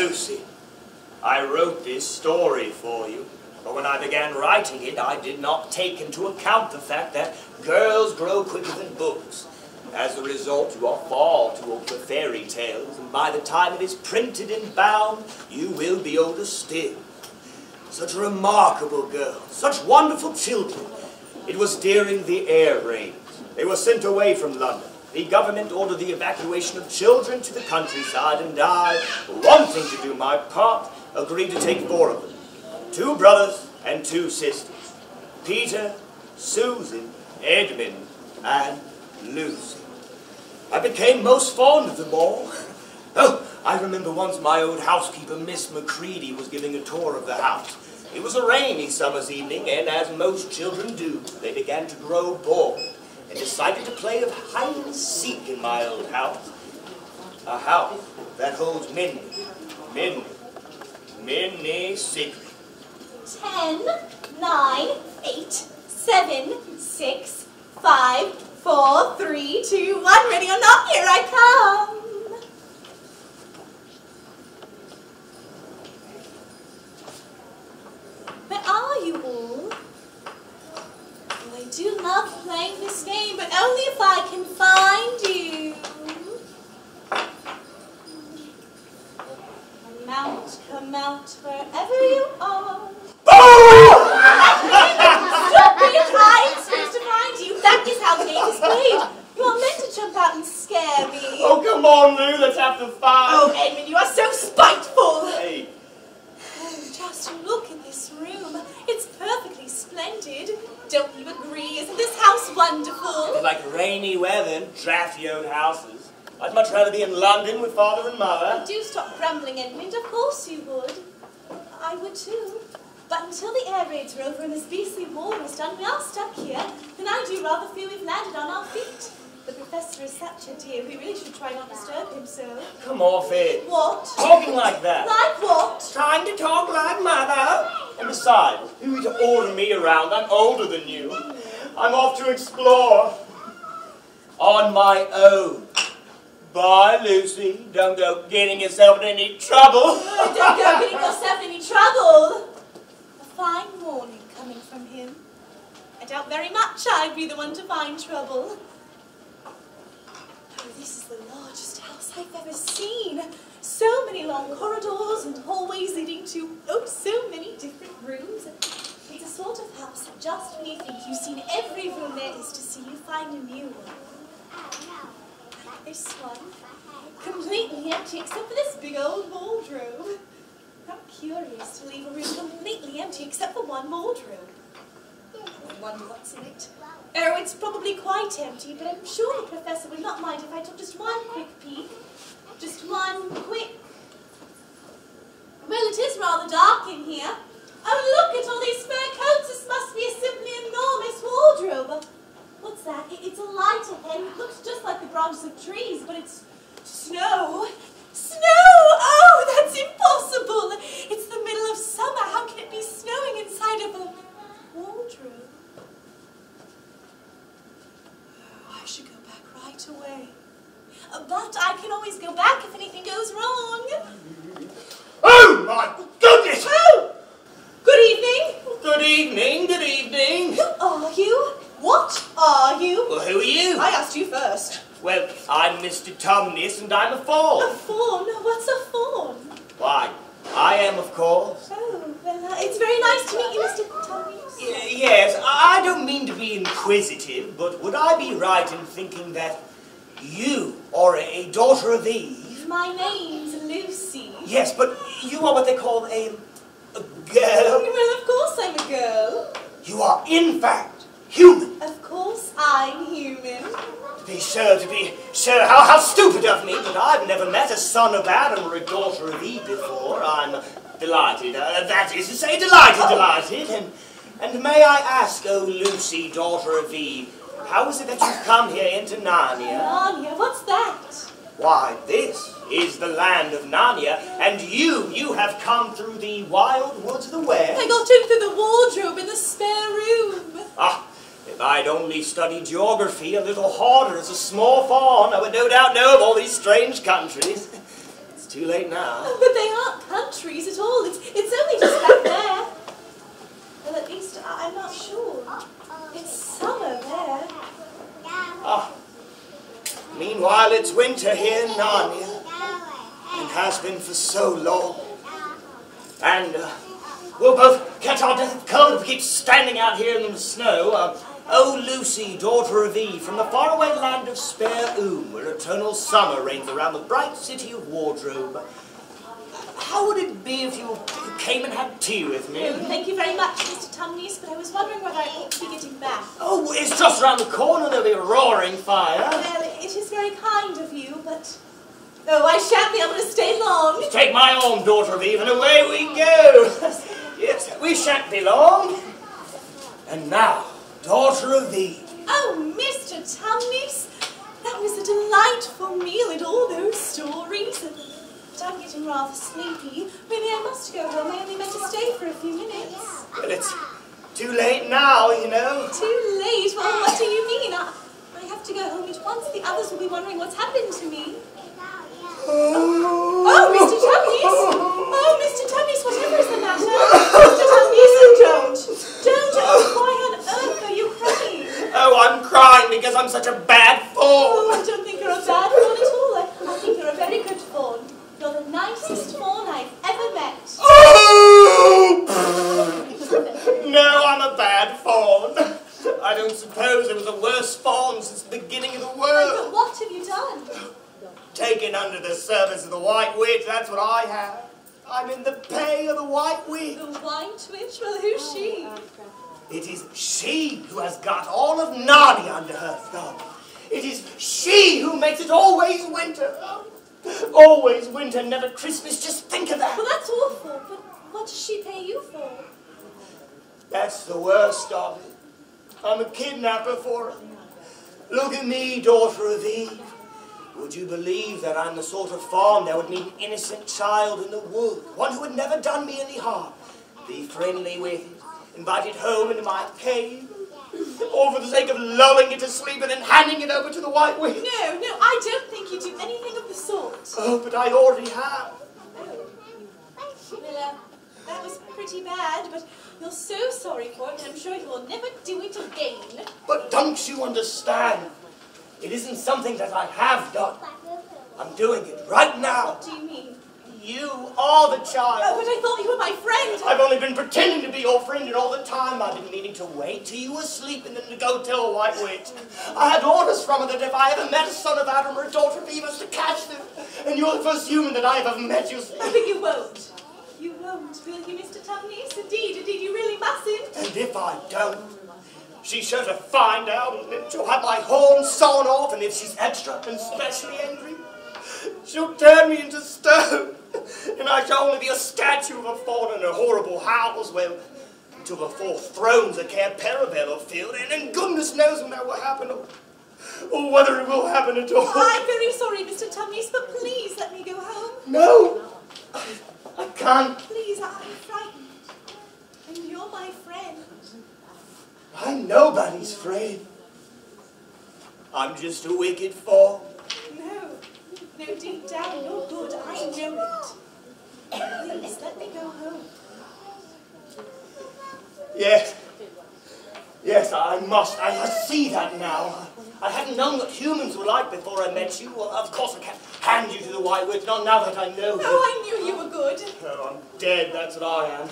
Lucy, I wrote this story for you, but when I began writing it, I did not take into account the fact that girls grow quicker than books. As a result, you are far too old for fairy tales, and by the time it is printed and bound, you will be older still. Such a remarkable girl, such wonderful children. It was during the air raids. They were sent away from London. The government ordered the evacuation of children to the countryside, and I, wanting to do my part, agreed to take 4 of them. 2 brothers and 2 sisters. Peter, Susan, Edmund, and Lucy. I became most fond of them all. Oh, I remember once my old housekeeper, Miss Macready, was giving a tour of the house. It was a rainy summer's evening, and as most children do, they began to grow bored and decided to play of hide-and-seek in my old house. A house that holds many secrets. 10, 9, 8, 7, 6, 5, 4, 3, 2, 1. Ready or not, here I come. Where are you all? Oh, I do love playing this game, but only if I can find you. Come out wherever you are. Stop it! I'm supposed to find you. That is how the game is played. You are meant to jump out and scare me. Oh, come on, Lou. Let's have the fun. Oh, Edmund, you are so spiteful. Hey. Oh, just look at this room. It's perfectly splendid. Don't you agree? Isn't this house wonderful? It's like rainy weather and drafty old houses. I'd much rather be in London with Father and Mother. Oh, do stop grumbling, Edmund. Of course you would. I would too. But until the air raids are over and this beastly war is done, we are stuck here, and I do rather feel we've landed on our feet. The professor is such a dear. We really should try not to disturb him so. Come off it. What? Talking like that. Like what? Trying to talk like Mother. And besides, who are you to order me around? I'm older than you. I'm off to explore. On my own. Bye, Lucy. Don't go getting yourself in any trouble. Don't go getting yourself in any trouble. A fine warning coming from him. I doubt very much I'd be the one to find trouble. Oh, this is the largest house I've ever seen. So many long corridors and hallways leading to, oh, so many different rooms. It's a sort of house that just when you think you've seen every room there is to see, you find a new one. This one, completely empty except for this big old wardrobe. How curious to leave a room completely empty except for one wardrobe. I wonder what's in it. Oh, it's probably quite empty, but I'm sure the professor would not mind if I took just one quick peek. Just one quick... Well, it is rather dark in here. Oh, look at all these fur coats. This must be a simply enormous wardrobe. What's that? It's a light ahead. It looks just like the branches of trees, but it's snow. Snow! Oh, that's impossible! It's the middle of summer. How can it be snowing inside of a wardrobe? Oh, I should go back right away. But I can always go back if anything goes wrong. Oh, my goodness! Oh! Good evening. Good evening, good evening. Who are you? What are you? Well, who are you? I asked you first. Well, I'm Mr. Tumnus, and I'm a fawn. A fawn? What's a fawn? Why, I am, of course. Oh, well, it's very nice to meet you, Mr. Tumnus. Yes, I don't mean to be inquisitive, but would I be right in thinking that you are a daughter of Eve? My name's Lucy. Yes, but you are what they call a girl. Well, of course I'm a girl. You are, in fact, human. Of course I'm human. To be sure. How stupid of me, but I've never met a son of Adam or a daughter of Eve before. I'm delighted. That is to say, delighted. And may I ask, oh Lucy, daughter of Eve, how is it that you've come here into Narnia? Narnia? What's that? Why, this is the land of Narnia, and you have come through the wild woods of the West. I got in through the wardrobe in the spare room. Ah, if I'd only studied geography a little harder as a small fawn, I would no doubt know of all these strange countries. It's too late now. But they aren't trees at all. It's only just back there. Well, at least I'm not sure. It's summer there. Ah. Meanwhile, it's winter here in Narnia, and has been for so long. And we'll both catch our death of cold if we keep standing out here in the snow. Oh, Lucy, daughter of Eve, from the faraway land of Spare Oom, where eternal summer reigns around the bright city of Wardrobe. How would it be if you came and had tea with me? Oh, thank you very much, Mr. Tumnus, but I was wondering whether I ought to be getting back. Oh, it's just round the corner. There'll be a roaring fire. Well, it is very kind of you, but... Oh, I shan't be able to stay long. Just take my arm, daughter of Eve, and away we go. Yes, we shan't be long. And now, daughter of Eve. Oh, Mr. Tumnus, that was a delightful meal and all those stories. But I'm getting rather sleepy. Really, I must go home. I only meant to stay for a few minutes. Well, it's too late now, you know. Too late? Well, what do you mean? I have to go home at once. The others will be wondering what's happened to me. Oh, Mr. Tumnus! Oh, Mr. Tumnus, whatever is the matter? Mr. Tumnus, don't! Why on earth are you crying? Oh, I'm crying because I'm such a bad fawn. Oh, I don't think you're a bad fawn at all. I think you're a very good fawn. You're the nicest fawn I've ever met. Oh! No, I'm a bad fawn. I don't suppose there was a worse fawn since the beginning of the world. But what have you done? Taken under the service of the White Witch, that's what I have. I'm in the pay of the White Witch. The White Witch? Well, who's she? It is she who has got all of Narnia under her thumb. It is she who makes it always winter. Always winter, never Christmas, just think of that. Well, that's awful, but what does she pay you for? That's the worst of it. I'm a kidnapper for her. Look at me, daughter of Eve. Would you believe that I'm the sort of fawn that would need an innocent child in the wood, one who had never done me any harm, be friendly with it, invite it home into my cave, all for the sake of lulling it to sleep and then handing it over to the White Witch? No, I don't think you do anything of the sort. Oh, but I already have. Well, that was pretty bad, but you're so sorry for it, and I'm sure you will never do it again. But don't you understand? It isn't something that I have done. I'm doing it right now. What do you mean? You are the child. Oh, but I thought you were my friend. I've only been pretending to be your friend, and all the time I've been meaning to wait till you were asleep and then to go tell a White Witch. I had orders from her that if I ever met a son of Adam or a daughter of Eve, I was to catch them. And you're the first human that I have ever met, you see. Oh, but you won't. You won't, will you, Mr. Tumnus? Indeed, you really mustn't. And if I don't, she's sure to find out, and then she'll have my horn sawn off, and if she's extra and specially angry, she'll turn me into stone, and I shall only be a statue of a fawn and her horrible howls, well, until the four thrones of Cair Paravel are filled, and goodness knows when that will happen, or whether it will happen at all. I'm very sorry, Mr. Tumnus, but please let me go home. No, I can't. Please, I'm frightened, and you're my friend. I'm nobody's friend. I'm just a wicked fawn. No, deep down, you're good. I know it. Please, let me go home. Yes, I must. I see that now. I hadn't known what humans were like before I met you. Well, of course I can't hand you to the White Witch, not now that I know you. Oh, I knew you were good. Oh, I'm dead, that's what I am.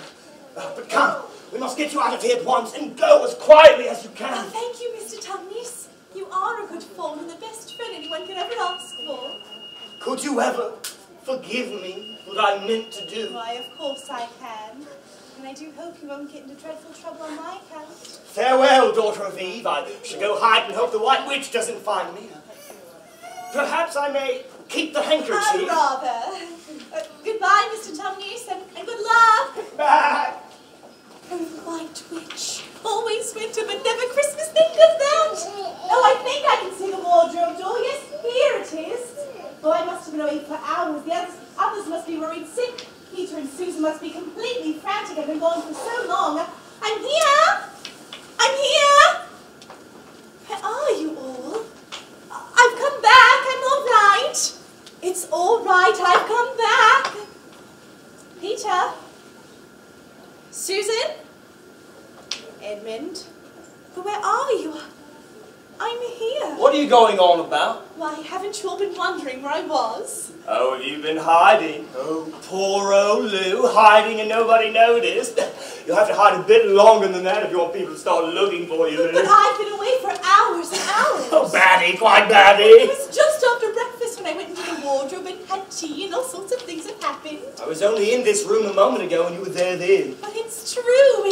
But come, we must get you out of here at once and go as quietly as you can. Oh, thank you, Mr. Tumnus. You are a good fawn and the best friend anyone could ever ask for. Could you ever forgive me for what I meant to do? Why, of course I can. And I do hope you won't get into dreadful trouble on my account. Farewell, daughter of Eve. I shall go hide and hope the White Witch doesn't find me. Perhaps I may keep the handkerchief. Rather. Goodbye, Mr. Tumnus, and good luck. Bye. Oh, the White Witch. Always winter, but never Christmas. Think of that. Oh, I think I can see the wardrobe door. Yes, here it is. Oh, I must have been awake for hours. The others must be worried sick. Peter and Susan must be completely frantic. I've been gone for so long. I'm here. I'm here. Where are you all? I've come back. I'm all right. It's all right. I've come back. Peter But where are you? I'm here. What are you going on about? Why, haven't you all been wondering where I was? Oh, have you been hiding? Oh, poor old Lou, hiding and nobody noticed. You'll have to hide a bit longer than that if you want people to start looking for you, Lou. But I've been away for hours and hours. Oh, Batty, quite Batty. It was just after breakfast when I went into the wardrobe and had tea and all sorts of things have happened. I was only in this room a moment ago and you were there then. But it's true.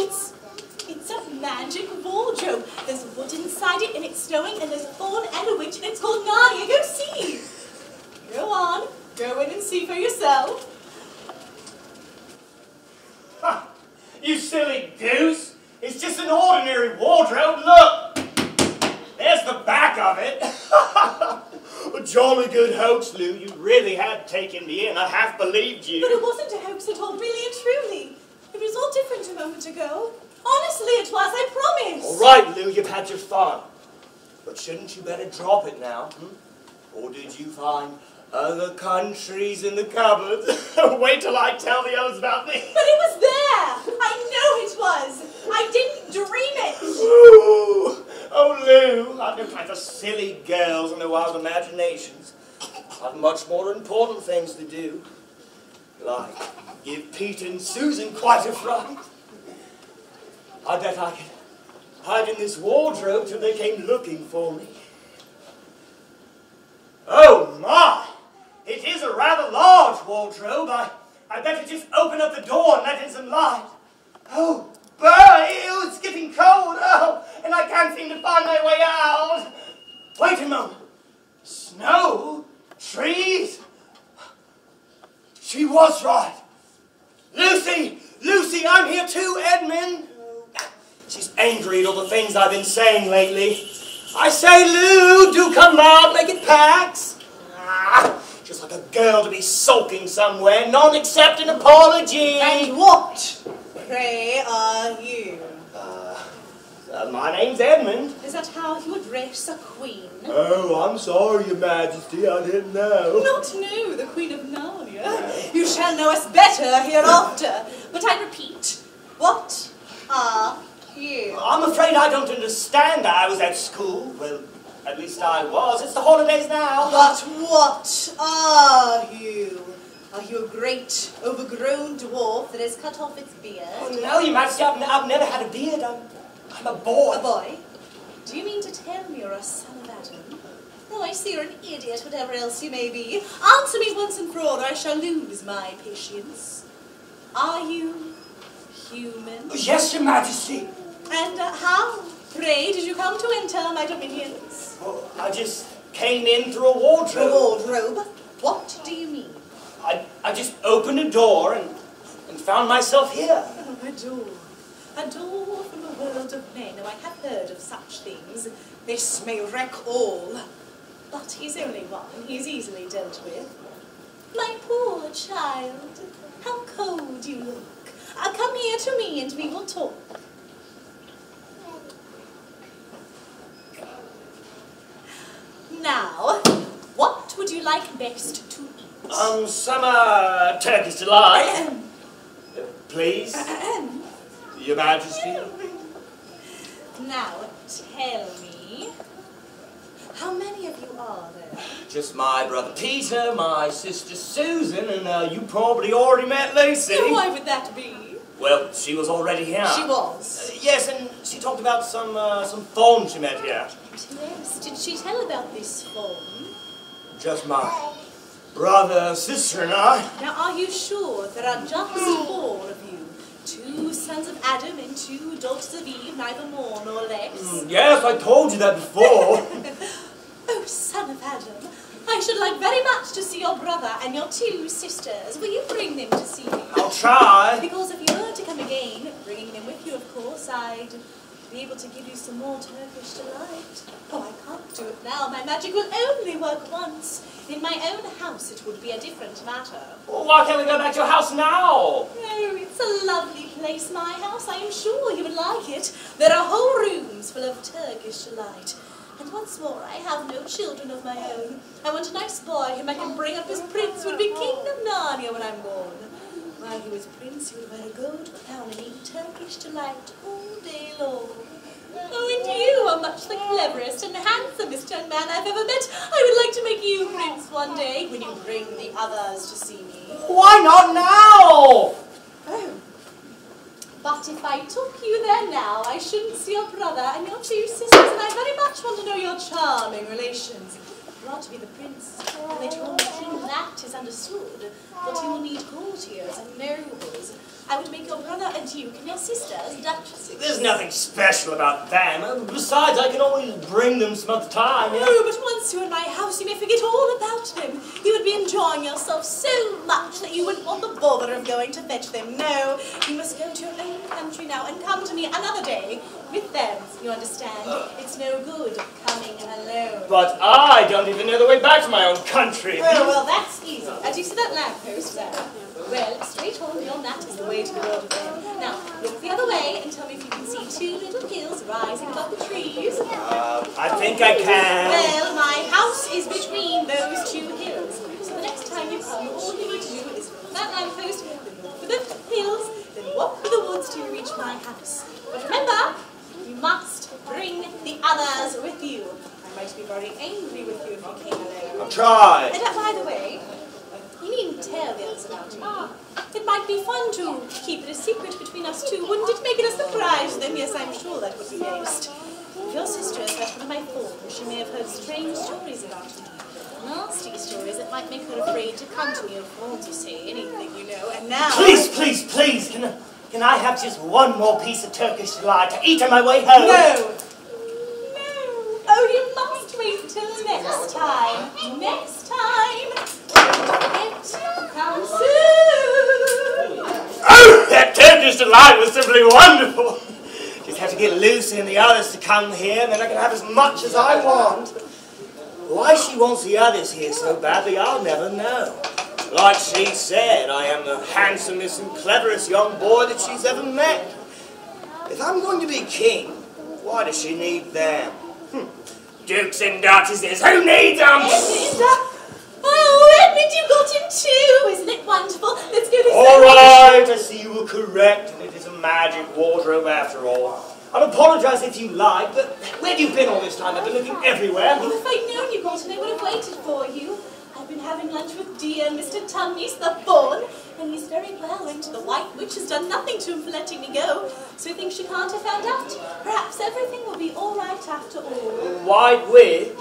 It's a magic wardrobe. There's wood inside it and it's snowing and there's a fawn and a witch and it's called Narnia. Go see. Go on. Go in and see for yourself. Ha! You silly goose. It's just an ordinary wardrobe. Look. There's the back of it. A jolly good hoax, Lou. You really had taken me in. I half believed you. But it wasn't a hoax at all, really and truly. It was all different a moment ago. Honestly, it was, I promise. All right, Lou, you've had your fun. But shouldn't you better drop it now? Or did you find other countries in the cupboard? Wait till I tell the others about me. But it was there. I know it was. I didn't dream it. Ooh. Oh, Lou, I've no time for silly girls and their wild imaginations. I've much more important things to do. Like give Pete and Susan quite a fright. I bet I could hide in this wardrobe till they came looking for me. Oh my! It is a rather large wardrobe. I better just open up the door and let in some light. Oh, boy, it's getting cold. Oh, and I can't seem to find my way out. Wait a moment. Snow? Trees? She was right. Lucy! Lucy, I'm here too, Edmund. She's angry at all the things I've been saying lately. I say, Lou, do come out, make it packs. Just like a girl to be sulking somewhere, none except an apology. And what, pray, are you? My name's Edmund. Is that how you address a queen? Oh, I'm sorry, Your Majesty, I didn't know. Not know the Queen of Narnia. You shall know us better hereafter. But I repeat, what are you? I'm afraid I don't understand. I was at school. Well, at least I was. It's the holidays now. But what are you? Are you a great, overgrown dwarf that has cut off its beard? Oh, no, Your Majesty, I've never had a beard. I'm a boy. A boy? Do you mean to tell me you're a son of Adam? Oh, I see you're an idiot, whatever else you may be. Answer me once and for all, or I shall lose my patience. Are you human? Yes, Your Majesty. And how, pray, did you come to enter my dominions? Well, I just came in through a wardrobe. A wardrobe? What do you mean? I just opened a door and found myself here. Oh, a door. A door from the world of men. Oh, I have heard of such things. This may wreck all. But he's only one. He's easily dealt with. My poor child. How cold you look. Come here to me and we will talk. Now, what would you like best to eat? Some Turkish delight. Please, Your Majesty. Now, tell me, how many of you are there? Just my brother Peter, my sister Susan, and you probably already met Lucy. Why would that be? Well, she was already here. She was. Yes, and she talked about some fawn she met here. Yes, did she tell about this fawn? Just my brother, sister, and I. Now, are you sure there are just 4 of you? 2 sons of Adam and 2 daughters of Eve, neither more nor less? Yes, I told you that before. Oh, son of Adam, I should like very much to see your brother and your 2 sisters. Will you bring them to see me? I'll try. Because if you were to come again, bringing them with you, of course, I'd be able to give you some more Turkish delight. Oh, I can't do it now. My magic will only work once. In my own house, it would be a different matter. Well, why can't we go back to your house now? Oh, it's a lovely place, my house. I am sure you would like it. There are whole rooms full of Turkish delight. And once more, I have no children of my own. I want a nice boy whom I can bring up as prince who would be king of Narnia when I'm gone. While he was prince, he would wear a gold crown and eat Turkish delight all day long. Oh, and much the cleverest and handsomest young man I've ever met. I would like to make you prince one day when you bring the others to see me. Why not now? Oh. But if I took you there now, I shouldn't see your brother and your two sisters, and I very much want to know your charming relations. You are to be the prince, and later on the king, that is understood. But you will need courtiers and nobles. I would make your brother a duke and your sisters duchesses. There's nothing special about them. Besides, I can always bring them some other time. Yeah? Oh, but once you're in my house, you may forget all about them. You would be enjoying yourself so much that you wouldn't want the bother of going to fetch them. No, you must go to your own country now and come to me another day with them. You understand? It's no good coming alone. But I don't even know the way back to my own country. Oh, well, that's easy. Do you see that lamppost there? Well, straight on beyond that is the way to the world of them. Now, look the other way and tell me if you can see two little hills rising above the trees. I think I can. Well, my house is between those two hills. So the next time you come, all you need to do is follow that lamppost, then walk for the hills, then walk through the woods till you reach my house. But remember, you must bring the others with you. I might be very angry with you if you came alone. I'll try. And by the way, you needn't tell the others about me. It might be fun to keep it a secret between us two, wouldn't it? Make it a surprise to them. Yes, I'm sure that would be best. If your sister has heard one of my thorns, she may have heard strange stories about me. Nasty stories that might make her afraid to come to me of thorns or say anything, you know. And now... Please, please, please, can I have just one more piece of Turkish delight to eat on my way home? No! No! Oh, you must wait until next time. Next time! Come soon! Oh, that Turkish delight was simply wonderful. Just have to get Lucy and the others to come here, and then I can have as much as I want. Why she wants the others here so badly, I'll never know. Like she said, I am the handsomest and cleverest young boy that she's ever met. If I'm going to be king, why does she need them? Dukes and duchesses, who needs them? Oh, Edmund, you got him too! Isn't it wonderful? Let's go to All right, I see you were correct, and it is a magic wardrobe after all. I'll apologise if you like, but where have you been all this time? I've been looking everywhere. Oh, if I'd known you got it, I would have waited for you. I've been having lunch with dear Mr. Tumnus the Fawn, and he's very well, and the White Witch has done nothing to him for letting me go, so he thinks she can't have found out. Perhaps everything will be all right after all. White Witch?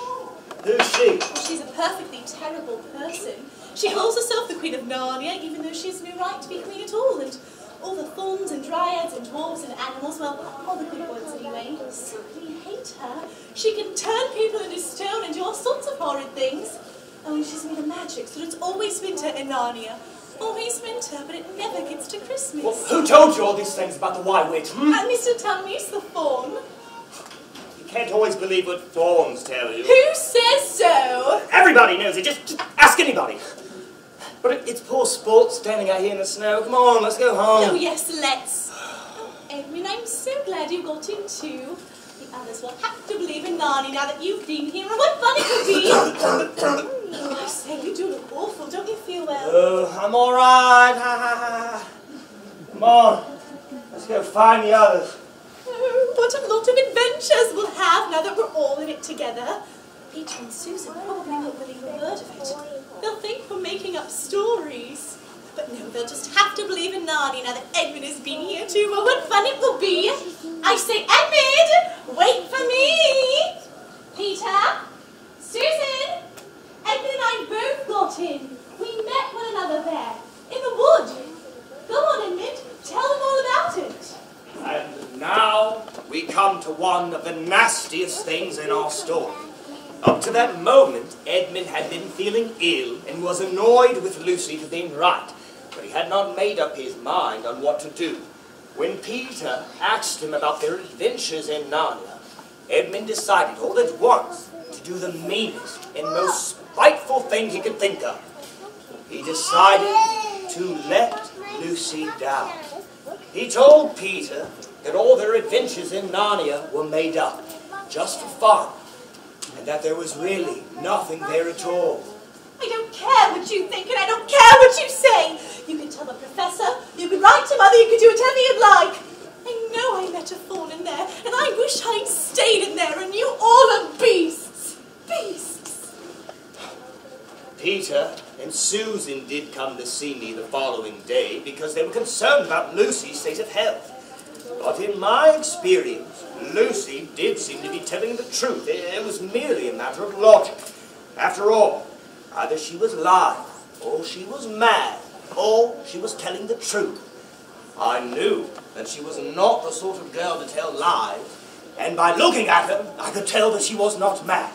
Who's she? Well, she's a perfectly terrible person. She calls herself the Queen of Narnia, even though she has no right to be queen at all, and all the fauns and dryads and dwarves and animals, well, all the good ones anyway, simply hate her. She can turn people into stone and do all sorts of horrid things. Oh, and she's made of magic, so it's always winter in Narnia. Always winter, but it never gets to Christmas. Well, who told you all these things about the White Witch? Mr. Tumnus the Fawn. You can't always believe what fawns tell you. Who says so? Everybody knows it. Just ask anybody. But it's poor sport standing out here in the snow. Come on, let's go home. Oh, yes, let's. Oh, Edwin, I'm so glad you got in too. The others will have to believe in Narnia now that you've been here, and what fun it will be. Oh, I say, you do look awful. Don't you feel well? Oh, I'm all right. Ha, ha, ha. Come on, let's go find the others. Oh, what a lot of adventures we'll have now that we're all in it together. Peter and Susan probably won't believe a word of it. They'll think we're making up stories. But no, they'll just have to believe in Narnia now that Edmund has been here too. Well, what fun it will be. I say, Edmund, wait for me. Peter, Susan, Edmund and I both got in. We met one another there, in the wood. Go on, Edmund, tell them all about it. And now we come to one of the nastiest things in our story. Up to that moment, Edmund had been feeling ill and was annoyed with Lucy for being right, but he had not made up his mind on what to do. When Peter asked him about their adventures in Narnia, Edmund decided all at once to do the meanest and most spiteful thing he could think of. He decided to let Lucy down. He told Peter that all their adventures in Narnia were made up, just for fun, and that there was really nothing there at all. I don't care what you think, and I don't care what you say. You can tell the professor, you can write to Mother, you can do whatever you'd like. I know I met a fawn in there, and I wish I'd stayed in there and knew Peter and Susan did come to see me the following day because they were concerned about Lucy's state of health. But in my experience, Lucy did seem to be telling the truth. It was merely a matter of logic. After all, either she was lying, or she was mad, or she was telling the truth. I knew that she was not the sort of girl to tell lies, and by looking at her, I could tell that she was not mad.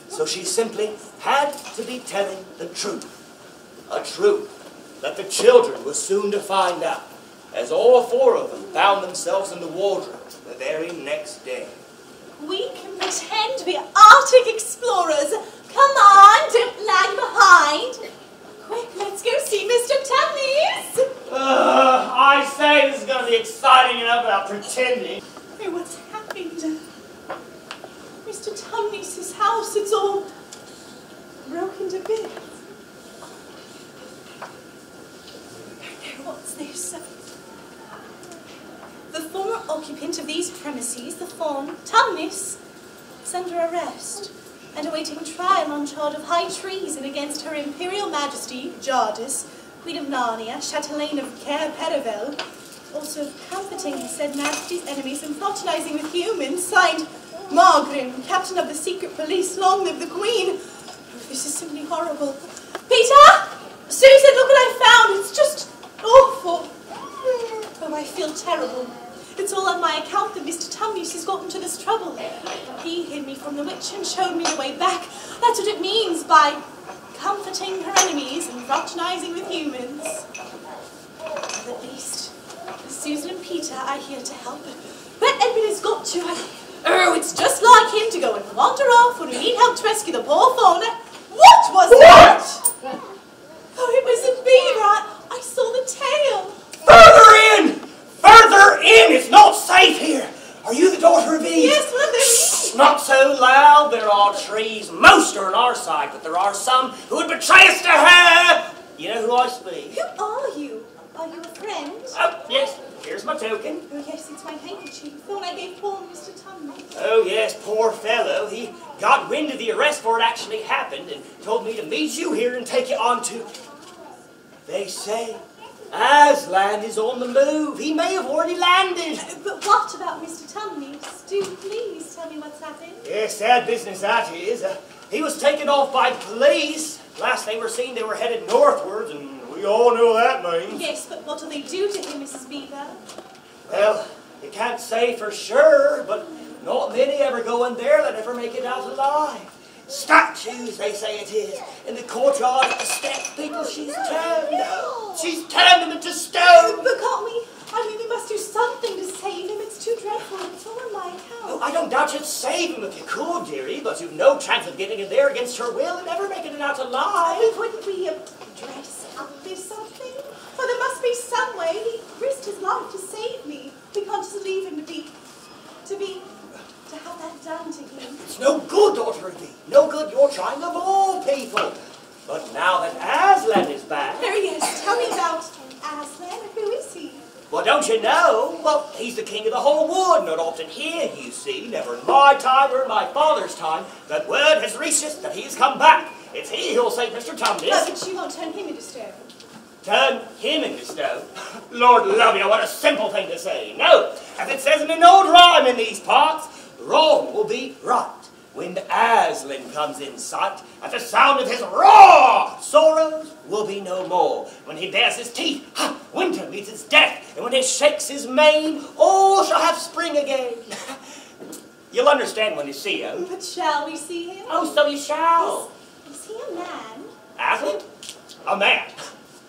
So she simply had to be telling the truth. A truth that the children were soon to find out, as all four of them found themselves in the wardrobe the very next day. We can pretend to be Arctic explorers. Come on, don't lag behind. Quick, let's go see Mr. Tumney's. I say this is going to be exciting enough without pretending. Hey, what's happened? Mr. Tumney's house, it's all broken to bits. What's this? The former occupant of these premises, the Fawn, Tumney's, is under arrest and awaiting trial on charge of high treason against Her Imperial Majesty, Jardis, Queen of Narnia, Chatelaine of Cair Paravel, also of comforting his said Majesty's enemies and fraternizing with humans, signed Margrim, Captain of the Secret Police, long live the Queen. Oh, this is simply horrible. Peter! Susan, look what I found! It's just awful. Oh, I feel terrible. It's all on my account that Mr. Tumney's has got into this trouble. He hid me from the witch and showed me the way back. That's what it means by comforting her enemies and fraternizing with humans. Well, at least Susan and Peter are here to help. But Edmund has got to. Oh, it's just like him to go and wander off when we need help to rescue the poor fauna. What was that? Oh, it was a beaver. I saw the tail. Further in! Further in! It's not safe here! Are you the daughter of Eve? Yes, mother. Shh! Not so loud. There are trees. Most are on our side, but there are some who would betray us to her. You know who I speak? Who are you? Are you a friend? Oh, yes. Here's my token. Oh, yes, it's my handkerchief. The one I gave poor Mr. Tumney. Oh, yes, poor fellow. He got wind of the arrest before it actually happened and told me to meet you here and take you on to... They say Aslan is on the move. He may have already landed. But what about Mr. Tumney's? Do please tell me what's happened. Yes, sad business that is. He was taken off by police. Last they were seen, they were headed northwards, and we all know what that means. Yes, but what do they do to him, Mrs. Beaver? Well, you can't say for sure, but not many ever go in there that ever make it out alive. Statues, they say it is. In the courtyard at the steps, people she's turned. She's turned them into stone. But can't we? I mean, we must do something to save him. It's too dreadful. It's all on my account. Oh, I don't doubt you'd save him if you could, dearie, but you've no chance of getting in there against her will and never making it out alive. Wouldn't we dress up or something? Well, there must be some way. He risked his life to save me. We can't just leave him to have that done to him. It's no good, daughter of thee. No good you're trying of all people. But now that Aslan is back... Oh, yes. Tell me about Aslan. Who is he? Well, don't you know? Well, he's the king of the whole wood. Not often here, you see. Never in my time or in my father's time. That word has reached us that he has come back. It's he who'll save Mr. Tumney. Oh, but you won't turn him into stone. Turn him into stone? Lord love you, what a simple thing to say. No, as it says in an old rhyme in these parts, wrong will be right when Aslan comes in sight. At the sound of his roar, sorrows will be no more. When he bares his teeth, winter meets its death. And when he shakes his mane, all shall have spring again. You'll understand when you see him. But shall we see him? Oh, so you shall. Is he a man? Aslan? A man.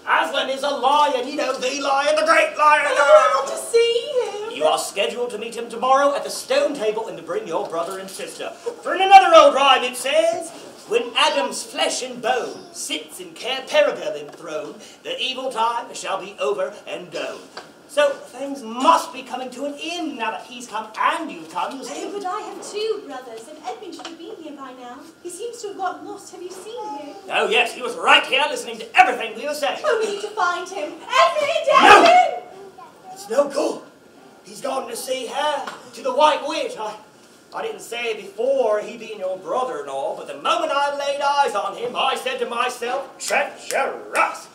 Aslan is a lion, you know, the lion, the great lion. Oh, I want to see him. You are scheduled to meet him tomorrow at the stone table and to bring your brother and sister. For in another old rhyme it says, when Adam's flesh and bone sits in Cair Paravel enthroned, the evil time shall be over and done. So things must be coming to an end now that he's come and you've come, you see. But I have two brothers, and Edmund should have been here by now. He seems to have gotten lost. Have you seen him? Oh, yes, he was right here listening to everything we were saying. Oh, we need to find him. Edmund! Edmund! No! It's no good. He's gone to see her, to the White Witch. I didn't say before he being your brother and all, but the moment I laid eyes on him, I said to myself, treacherous.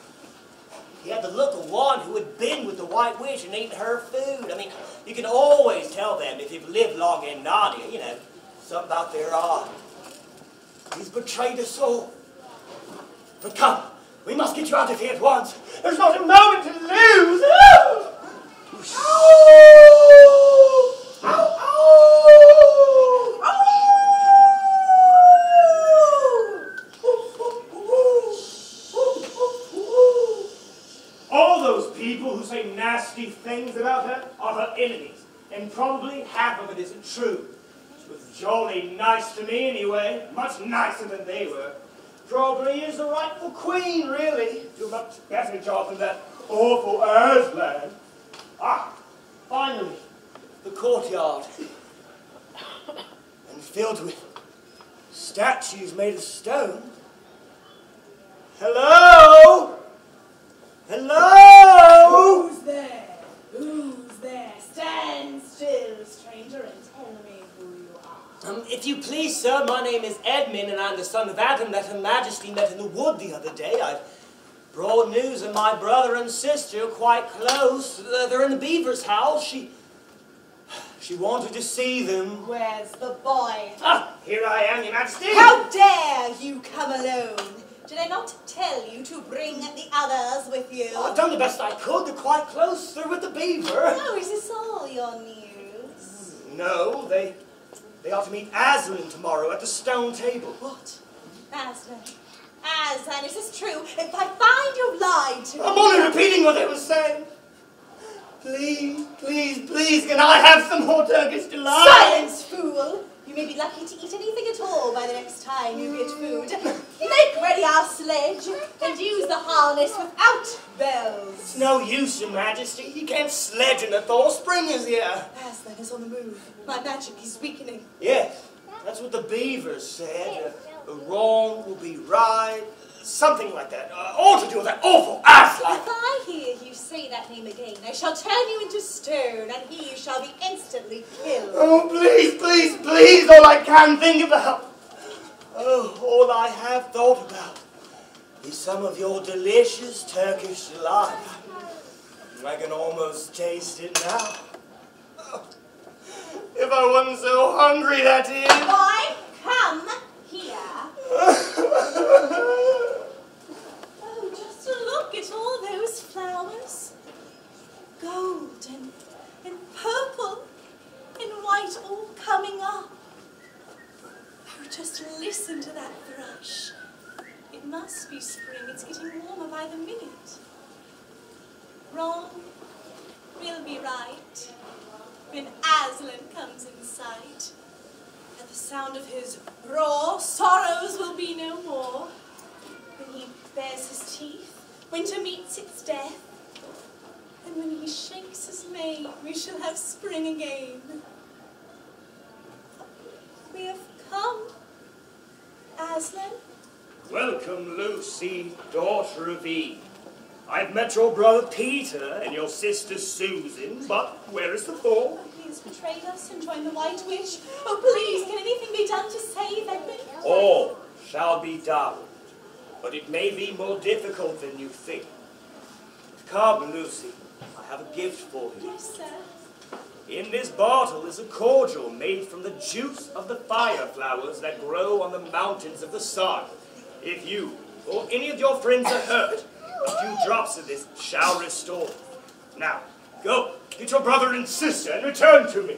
He had the look of one who had been with the White Witch and eaten her food. I mean, you can always tell them if you've lived long in Narnia, you know, something about their eye. He's betrayed us all. But come, we must get you out of here at once. There's not a moment to lose. All those people who say nasty things about her are her enemies, and probably half of it isn't true. She was jolly nice to me anyway, much nicer than they were. Probably is the rightful queen, really. Do a much better job than that awful Aslan. Ah, finally, the courtyard. And filled with statues made of stone. Hello? Hello? Who's there? Who's there? Stand still, stranger, and tell me who you are. If you please, sir, my name is Edmund, and I'm the son of Adam that Her Majesty met in the wood the other day. I've brought news of my brother and sister quite close. They're in the beaver's house. She wanted to see them. Where's the boy? Ah, here I am, Your Majesty. How dare you come alone? Did I not tell you to bring the others with you? Oh, I've done the best I could. They're quite close. They're with the beaver. Oh, is this all your news? No, they are to meet Aslan tomorrow at the stone table. What? Aslan? Aslan, is this true? If I find you've lied to me... I'm only repeating what they were saying. Please, please, please, can I have some more Turkish delight? Silence, fool! You may be lucky to eat anything at all by the next time you get food. Make ready our sledge and use the harness without bells. It's no use, Your Majesty. You can't sledge in the Thor Spring is here. Aslan is on the move. My magic is weakening. Yes, that's what the beaver said. The wrong will be right. Something like that. All to do with that awful Aslan. If I hear you say that name again, I shall turn you into stone, and he shall be instantly killed. Oh, please, please, please, all I can think about. Oh, all I have thought about is some of your delicious Turkish delight. I can almost taste it now. Oh, if I wasn't so hungry, that is. Boy, come here. Oh, just look at all those flowers. Golden and purple and white all coming up. Oh, just listen to that thrush. It must be spring. It's getting warmer by the minute. Wrong will be right when Aslan comes in sight. At the sound of his roar, sorrows will be no more. When he bares his teeth, winter meets its death. And when he shakes his mane, we shall have spring again. We have come, Aslan. Welcome, Lucy, daughter of Eve. I've met your brother Peter and your sister Susan, but where is the Thor? He has betrayed us and joined the White Witch. Oh, please, can anything be done to save Edmund? All shall be done, but it may be more difficult than you think. Come, Lucy, I have a gift for you. Yes, sir. In this bottle is a cordial made from the juice of the fire flowers that grow on the mountains of the sun. If you or any of your friends are hurt, a few drops of this shall restore. Now, go, get your brother and sister and return to me.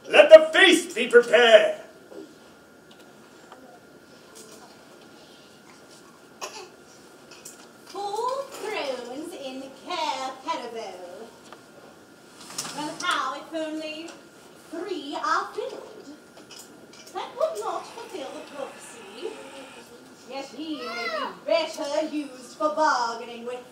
Let the feast be prepared. Four thrones in Care Paravel. Well, how if only 3 are filled? That would not fulfill the prophecy. Yet he may be better used for bargaining with.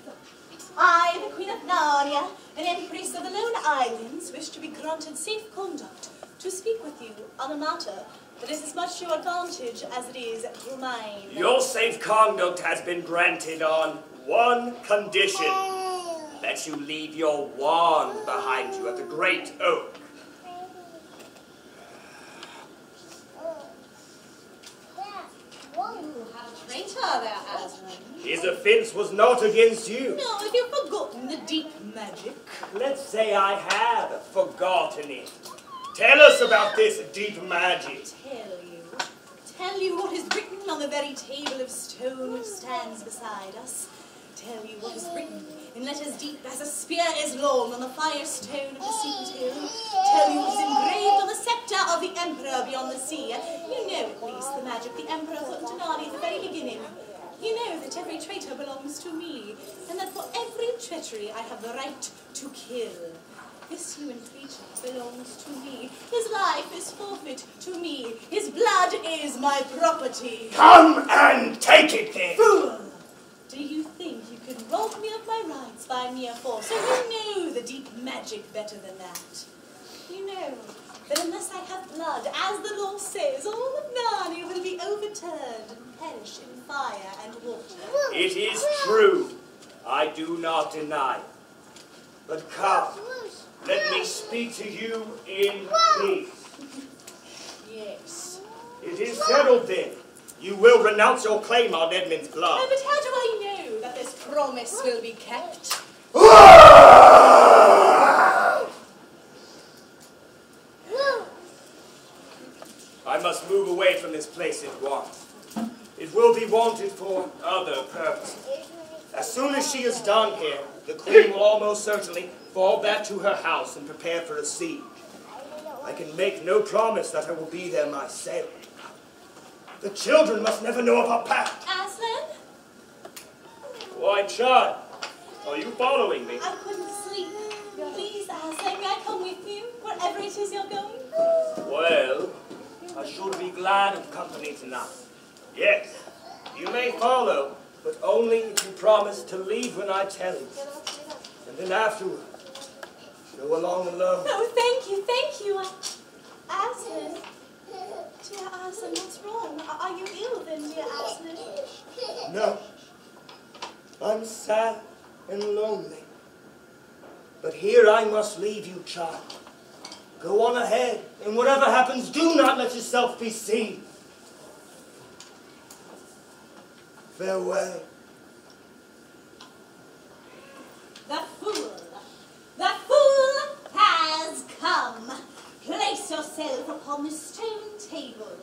I, the Queen of Narnia, and Empress of the Lone Islands, wish to be granted safe conduct to speak with you on a matter that is as much to your advantage as it is to mine. Your safe conduct has been granted on one condition, that you leave your wand behind you at the Great Oak. His offense was not against you. No, have you forgotten the deep magic? Let's say I have forgotten it. Tell us about this deep magic. Tell you what is written on the very table of stone which stands beside us. Tell you what is written in letters deep as a spear is long on the firestone of the secret hill. Tell you what is engraved on the sceptre of the emperor beyond the sea. You know at least the magic the emperor put into Narnia at the very beginning. You know that every traitor belongs to me, and that for every treachery I have the right to kill. This human creature belongs to me. His life is forfeit to me. His blood is my property. Come and take it then. Fool! Do you think you can rob me of my rights by mere force? So you know the deep magic better than that. You know that unless I have blood, as the law says, all of Narnia will be overturned and perish in fire and water. It is true. I do not deny it. But come, let me speak to you in peace. Yes. It is settled then. You will renounce your claim on Edmund's blood. Oh, but how do I know that this promise will be kept? I must move away from this place at once. It will be wanted for other purposes. As soon as she is done here, the queen will almost certainly fall back to her house and prepare for a siege. I can make no promise that I will be there myself. The children must never know of our pact. Aslan? Why, child, are you following me? I couldn't sleep. Please, Aslan, may I come with you, wherever it is you're going? Well, I should be glad of company tonight. Yes, you may follow, but only if you promise to leave when I tell you. And then afterward, go along alone. Oh, thank you. Aslan. Dear Aslan, what's wrong? Are you ill then, dear Aslan? No, I'm sad and lonely. But here I must leave you, child. Go on ahead, and whatever happens, do not let yourself be seen. Farewell. The fool has come. Place yourself upon the stone table.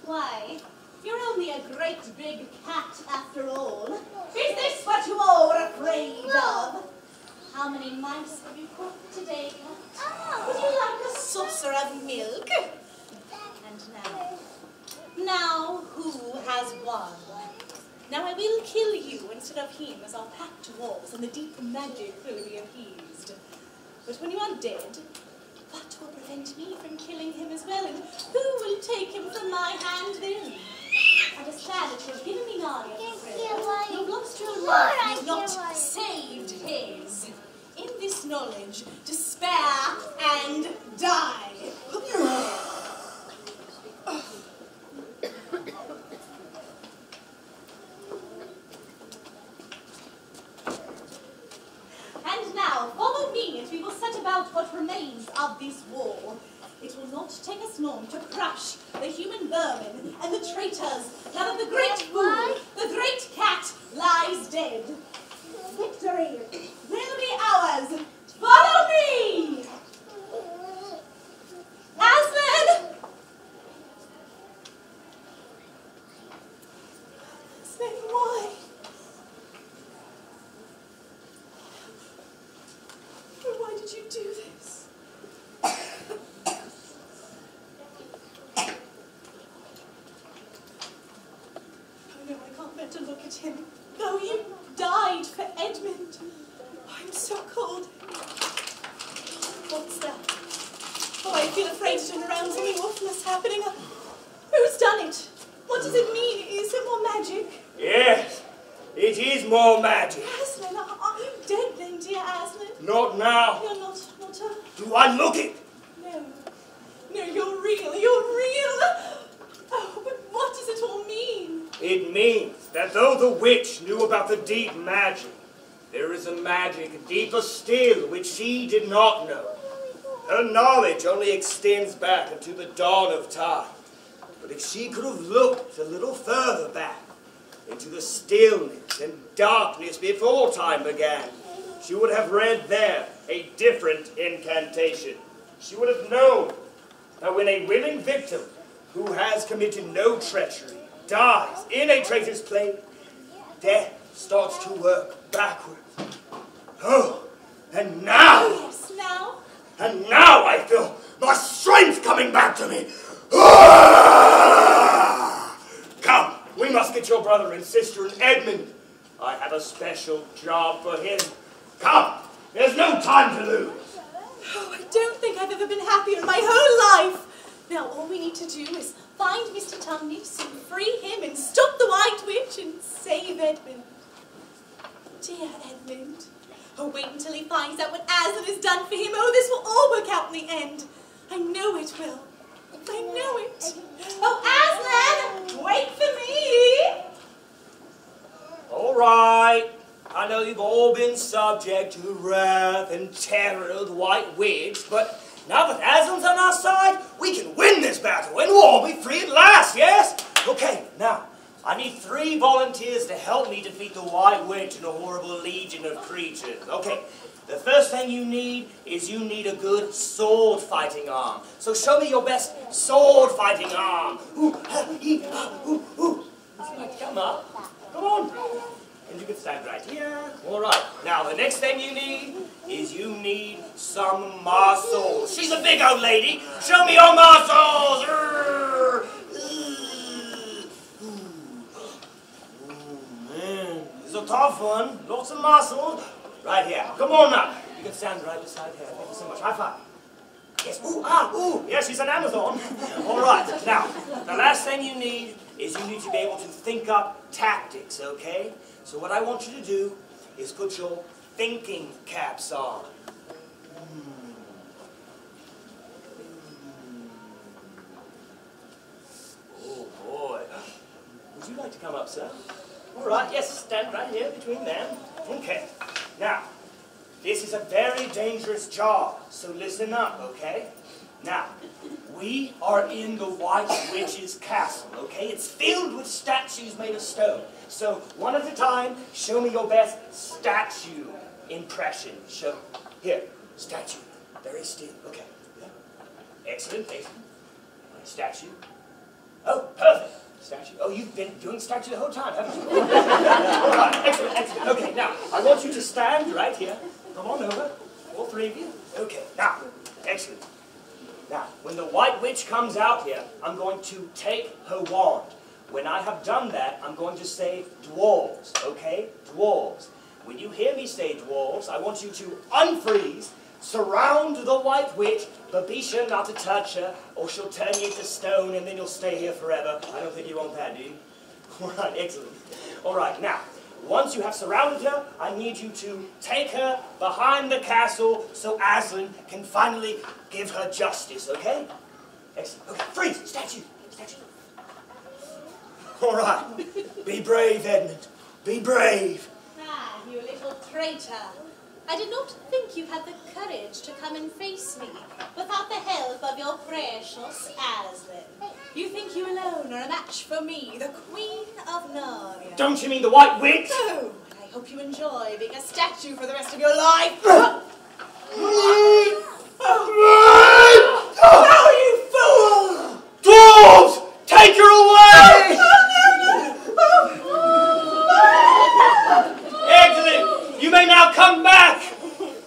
Why, you're only a great big cat after all. Is this what you all are afraid of? How many mice have you caught today, cat? Would you like a saucer of milk? And now who has won? Now I will kill you instead of him as our pact was, and the deep magic will be appeased. But when you are dead, what will prevent me from killing him as well, and who will take him from my hand then? Understand that you have given me Narnia for free. You've lost your life, and you've not saved his. In this knowledge, despair and die. And now, follow me, and we will set about what remains of this war. It will not take us long to crush the human vermin and the traitors, now that the great fool, the great cat, lies dead. Victory will be ours. Follow me! Aslan! Aslan, why? Why did you do this? Oh no, I can't bear to look at him. Though you died for Edmund. I'm so cold. What's that? Oh, I feel afraid to turn around. Something awful is happening. Who's done it? What does it mean? Is it more magic? Yes, it is more magic. Aslan, are you dead then, dear Aslan? Not now. You're not Do I look it? No. No, you're real. Oh, but what does it all mean? It means that though the witch knew about the deep magic, there is a magic deeper still which she did not know. Her knowledge only extends back into the dawn of time. But if she could have looked a little further back into the stillness and darkness before time began, she would have read there a different incantation. She would have known that when a willing victim who has committed no treachery dies in a traitor's play, death starts to work backwards. Oh, and now... Oh, yes, now? And now I feel my strength coming back to me. Ah! Come, we must get your brother and sister and Edmund. I have a special job for him. Come, there's no time to lose. Oh, I don't think I've ever been happier in my whole life. Now all we need to do is find Mr. Tumnus and free him and stop the White Witch and save Edmund. Dear Edmund. Oh, wait until he finds out what Aslan has done for him. Oh, this will all work out in the end. I know it will. I know it. Oh, Aslan, wait for me. All right. I know you've all been subject to the wrath and terror of the White Witch, but now that Aslan's on our side, we can win this battle and we'll all be free at last, yes? Okay, now, I need 3 volunteers to help me defeat the White Witch and a horrible legion of creatures. Okay, the first thing you need is you need a good sword fighting arm. So show me your best sword fighting arm. Ooh, come up. Come on. And you can stand right here. All right. Now, the next thing you need is you need some muscles. She's a big old lady. Show me your muscles. Man, this is a tough one. Lots of muscles. Right here. Come on now. You can stand right beside her. Thank you so much. High five. Yes. Ooh. Yeah, she's an Amazon. All right. Now, the last thing you need is you need to be able to think up tactics, okay? So what I want you to do is put your thinking caps on. Oh boy. Would you like to come up, sir? All right, yes, stand right here between them. Okay. Now, this is a very dangerous job, so listen up, okay? Now, we are in the White Witch's castle, okay? It's filled with statues made of stone. So, one at a time, show me your best statue impression. Here, statue. Very still. Okay. Yeah. Excellent. Statue. Oh, perfect. Statue. Oh, you've been doing statue the whole time, haven't you? All right. Excellent. Okay, now, I want you to stand right here. Come on over. All 3 of you. Okay, now, excellent. Now, when the White Witch comes out here, I'm going to take her wand. When I have done that, I'm going to say dwarves, okay? Dwarves. When you hear me say dwarves, I want you to unfreeze, surround the White Witch, but be sure not to touch her, or she'll turn you into stone, and then you'll stay here forever. I don't think you want that, do you? All right, excellent. All right, now, once you have surrounded her, I need you to take her behind the castle so Aslan can finally give her justice, okay? Excellent. Okay, freeze! Statue! All right. Be brave, Edmund. Be brave. Ah, you little traitor. I did not think you had the courage to come and face me without the help of your precious Aslan. You think you alone are a match for me, the Queen of Narnia. Don't you mean the White Witch? Oh, and I hope you enjoy being a statue for the rest of your life. Oh, you fool! Dwarves! Take her away! Excellent! You may now come back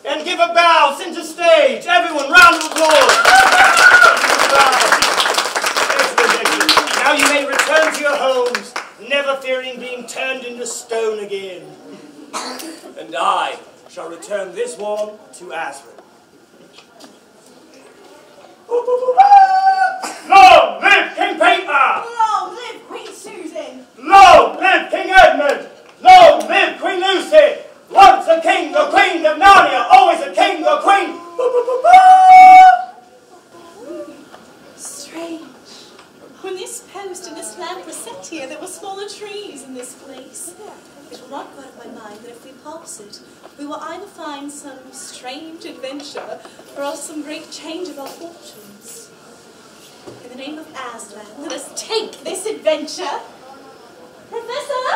and give a bow, center stage. Everyone, round of applause. Excellent. Now you may return to your homes, never fearing being turned into stone again. And I shall return this one to Aslan. Long live King Peter! Long live Queen Susan! Long live King Edmund! Long live Queen Lucy! Once a king, the Queen of Narnia, always a king, the Queen! Strange. When this post and this lamp were set here, there were smaller trees in this place. It will not go out of my mind that if we pass it, we will either find some strange adventure, or else some great change of our fortunes. In the name of Aslan, let us take this adventure. Professor?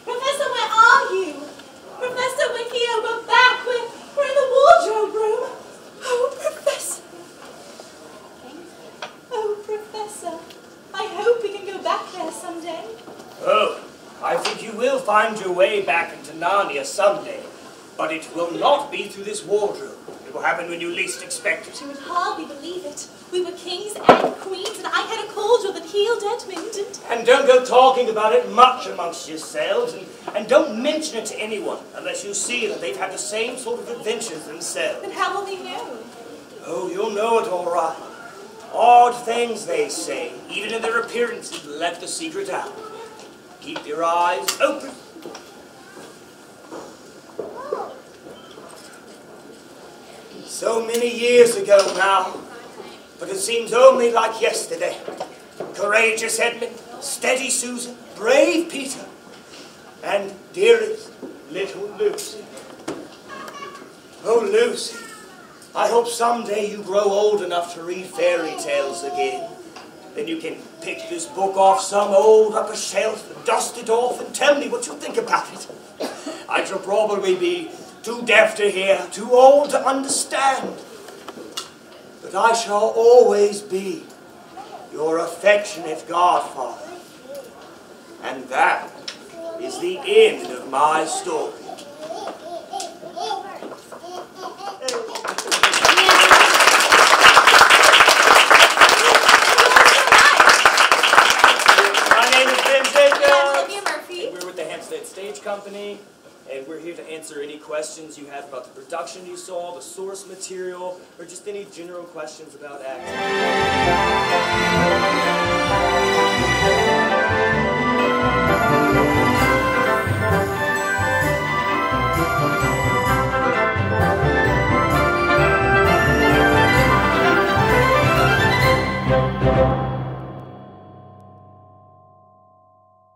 Professor, where are you? Professor, we're here, we're back, we're in the wardrobe room. Oh, Professor. Oh, Professor, I hope we can go back there someday. Oh, I think you will find your way back into Narnia someday, but it will not be through this wardrobe. It will happen when you least expect it. You would hardly believe it. We were kings and queens, and I had a cauldron that healed Edmund, And don't go talking about it much amongst yourselves, and don't mention it to anyone unless you see that they've had the same sort of adventures themselves. But how will they know? Oh, you'll know it all right. Odd things they say, even in their appearances, let the secret out. Keep your eyes open. So many years ago now, but it seems only like yesterday. Courageous Edmund, steady Susan, brave Peter, and dearest little Lucy. Oh, Lucy, I hope someday you grow old enough to read fairy tales again. Then you can pick this book off some old upper shelf and dust it off and tell me what you think about it. I shall probably be too deaf to hear, too old to understand. But I shall always be your affectionate godfather. And that is the end of my story. My name is Benton Ark. We're with the Hampstead Stage Company. And we're here to answer any questions you have about the production you saw, the source material, or just any general questions about acting.